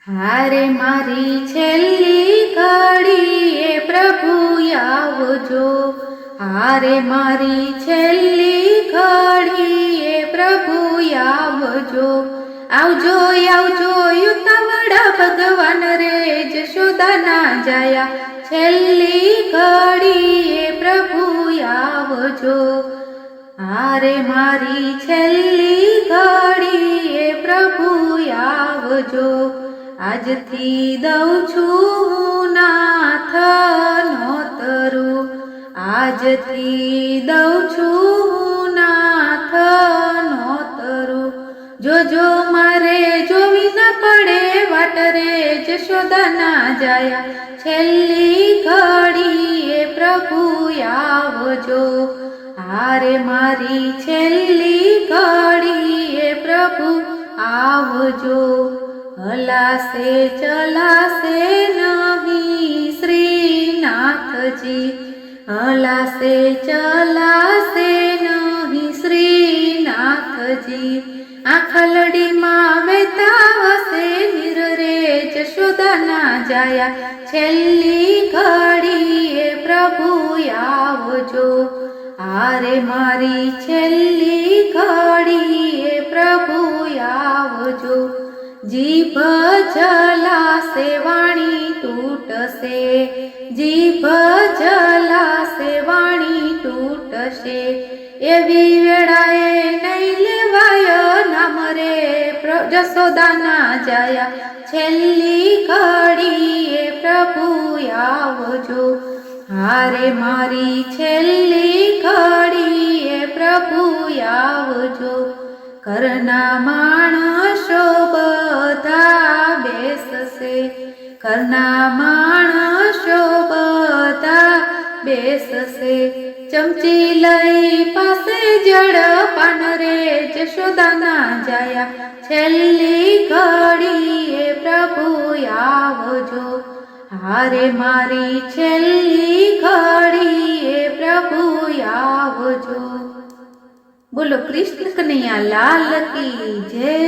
હારે મારી છેલ્લી ઘડીએ પ્રભુ આવજો, હારે મારી છેલ્લી ઘડીએ પ્રભુ આવજો, આવજો આવજો યુતાવડા ભગવાન રે જશોદાના જાયા, છેલ્લી ઘડીએ પ્રભુ આવજો, હારે મારી છેલ્લી ઘડીએ પ્રભુ આવજો, આજથી દઉં છું નાથનો તરું, આજથી દઉં છું નાથનો તરું, જોજો મારે જોવી ન પડે વાટ રે જશોદાના જાયા, છેલ્લી ઘડીએ પ્રભુ આવજો, હારે મારી છેલ્લી ઘડીએ પ્રભુ આવજો, હલાશે ચલાશે નહીં શ્રીનાથજી, હલાશે ચલાશે નહીં શ્રીનાથજી, આંખલડીમાં વહેતા હશે નીર રે જશોદાના જાયા, છેલ્લી ઘડીએ પ્રભુ આવજો, હારે મારી છેલ્લી ઘડીએ પ્રભુ આવજો, જીભ જલાશે વાણી તૂટશે, જીભ જલાશે વાણી તૂટશે, એવી વેળાએ નહીં લેવાય નામ રે જશોદાના જાયા, છેલ્લી ઘડીએ પ્રભુ આવજો, હારે મારી છેલ્લી ઘડીએ પ્રભુ આવજો, ઘરના માણસો બધા બેસશે, ઘરના માણસો બધા બેસશે, ચમચી લઈ પાસે જળપાન રે જશોદાના જાયા, છેલ્લી ઘડીએ પ્રભુ આવજો, હારે મારી છેલ્લી ઘડીએ પ્રભુ આવજો। બોલો કૃષ્ણ કનૈયા લાલ કી જય।